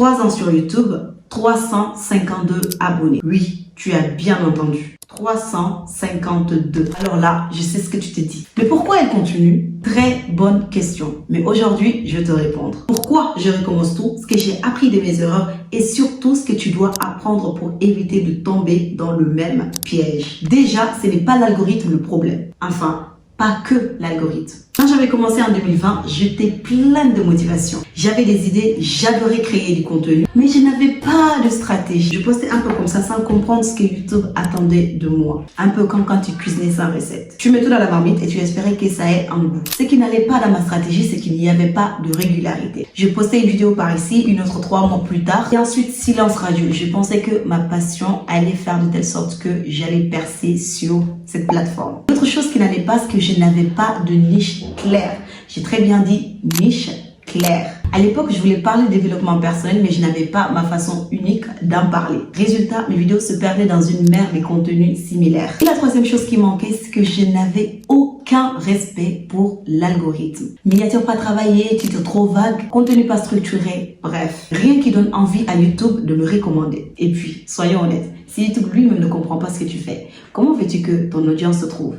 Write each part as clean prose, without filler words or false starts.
3 ans sur YouTube, 352 abonnés. Oui, tu as bien entendu. 352. Alors là, je sais ce que tu te dis. Mais pourquoi elle continue? Très bonne question. Mais aujourd'hui, je vais te répondre. Pourquoi je recommence tout? Ce que j'ai appris de mes erreurs et surtout ce que tu dois apprendre pour éviter de tomber dans le même piège. Déjà, ce n'est pas l'algorithme le problème. Enfin, pas que l'algorithme. Quand j'avais commencé en 2020, j'étais pleine de motivation. J'avais des idées, j'adorais créer du contenu, mais je n'avais pas de stratégie. Je postais un peu comme ça sans comprendre ce que YouTube attendait de moi. Un peu comme quand tu cuisinais sans recette. Tu mets tout dans la marmite et tu espérais que ça ait un goût. Ce qui n'allait pas dans ma stratégie, c'est qu'il n'y avait pas de régularité. Je postais une vidéo par ici, une autre 3 mois plus tard, et ensuite silence radio. Je pensais que ma passion allait faire de telle sorte que j'allais percer sur cette plateforme. L'autre chose qui n'allait pas, c'est que je n'avais pas de niche claire. J'ai très bien dit niche claire. À l'époque, je voulais parler de développement personnel, mais je n'avais pas ma façon unique d'en parler. Résultat, mes vidéos se perdaient dans une mer de contenus similaires. Et la troisième chose qui manquait, c'est que je n'avais aucun respect pour l'algorithme. Miniature pas travaillée, titre trop vague, contenu pas structuré, bref. Rien qui donne envie à YouTube de me recommander. Et puis, soyons honnêtes, si YouTube lui-même ne comprend pas ce que tu fais, comment veux-tu que ton audience se trouve?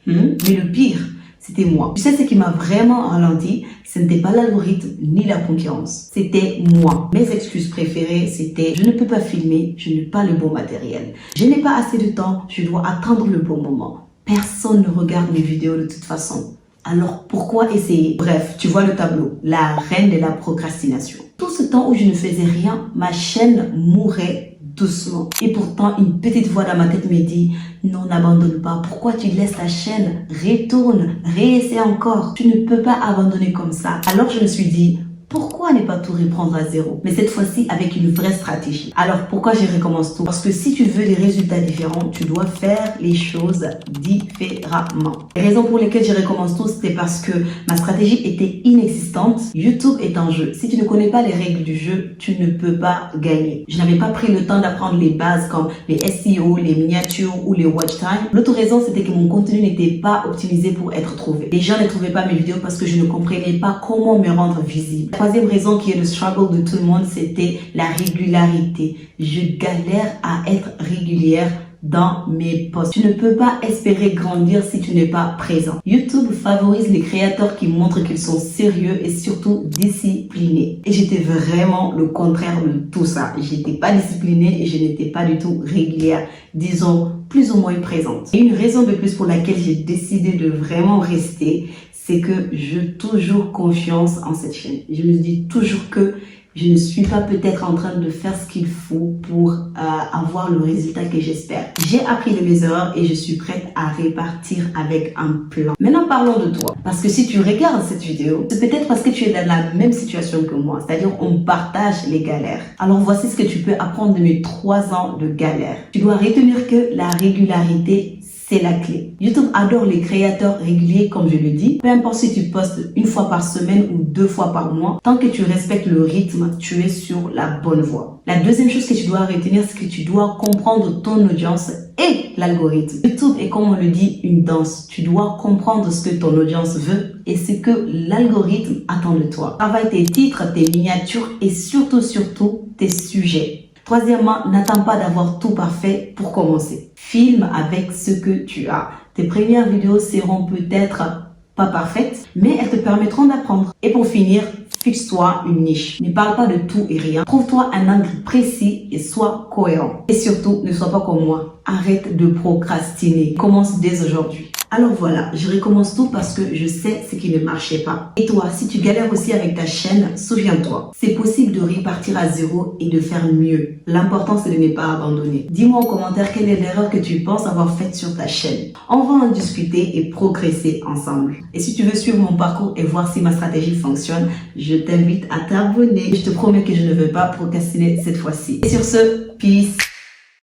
Mais le pire, c'était moi. Tu sais ce qui m'a vraiment ralenti? Ce n'était pas l'algorithme ni la concurrence. C'était moi. Mes excuses préférées, c'était je ne peux pas filmer, je n'ai pas le bon matériel. Je n'ai pas assez de temps, je dois attendre le bon moment. Personne ne regarde mes vidéos de toute façon. Alors pourquoi essayer? Bref, tu vois le tableau. La reine de la procrastination. Tout ce temps où je ne faisais rien, ma chaîne mourait doucement. Et pourtant, une petite voix dans ma tête me dit « Non, n'abandonne pas. Pourquoi tu laisses ta chaîne? Retourne, réessaie encore. Tu ne peux pas abandonner comme ça. » Alors je me suis dit « Pourquoi ne pas tout reprendre à zéro? Mais cette fois-ci avec une vraie stratégie. » Alors pourquoi je recommence tout? Parce que si tu veux des résultats différents, tu dois faire les choses différemment. Les raisons pour lesquelles je recommence tout, c'était parce que ma stratégie était inexistante. YouTube est en jeu. Si tu ne connais pas les règles du jeu, tu ne peux pas gagner. Je n'avais pas pris le temps d'apprendre les bases comme les SEO, les miniatures ou les watch time. L'autre raison, c'était que mon contenu n'était pas optimisé pour être trouvé. Les gens ne trouvaient pas mes vidéos parce que je ne comprenais pas comment me rendre visible. La troisième raison qui est le struggle de tout le monde, c'était la régularité. Je galère à être régulière dans mes posts. Tu ne peux pas espérer grandir si tu n'es pas présent. YouTube favorise les créateurs qui montrent qu'ils sont sérieux et surtout disciplinés. Et j'étais vraiment le contraire de tout ça. J'étais pas disciplinée et je n'étais pas du tout régulière. Disons, plus ou moins présente. Et une raison de plus pour laquelle j'ai décidé de vraiment rester, c'est que j'ai toujours confiance en cette chaîne. Je me dis toujours que je ne suis pas peut-être en train de faire ce qu'il faut pour avoir le résultat que j'espère. J'ai appris de mes erreurs et je suis prête à repartir avec un plan. Maintenant, parlons de toi. Parce que si tu regardes cette vidéo, c'est peut-être parce que tu es dans la même situation que moi. C'est-à-dire, on partage les galères. Alors, voici ce que tu peux apprendre de mes 3 ans de galère. Tu dois retenir que la régularité, c'est la clé. YouTube adore les créateurs réguliers, comme je le dis. Peu importe si tu postes une fois par semaine ou 2 fois par mois, tant que tu respectes le rythme, tu es sur la bonne voie. La deuxième chose que tu dois retenir, c'est que tu dois comprendre ton audience et l'algorithme. YouTube est, comme on le dit, une danse. Tu dois comprendre ce que ton audience veut et ce que l'algorithme attend de toi. Travaille tes titres, tes miniatures et surtout tes sujets. Troisièmement, n'attends pas d'avoir tout parfait pour commencer. Filme avec ce que tu as. Tes premières vidéos seront peut-être pas parfaites, mais elles te permettront d'apprendre. Et pour finir, fixe-toi une niche. Ne parle pas de tout et rien. Trouve-toi un angle précis et sois cohérent. Et surtout, ne sois pas comme moi. Arrête de procrastiner. Commence dès aujourd'hui. Alors voilà, je recommence tout parce que je sais ce qui ne marchait pas. Et toi, si tu galères aussi avec ta chaîne, souviens-toi, c'est possible de repartir à zéro et de faire mieux. L'important, c'est de ne pas abandonner. Dis-moi en commentaire quelle est l'erreur que tu penses avoir faite sur ta chaîne. On va en discuter et progresser ensemble. Et si tu veux suivre mon parcours et voir si ma stratégie fonctionne, je t'invite à t'abonner. Je te promets que je ne vais pas procrastiner cette fois-ci. Et sur ce, peace.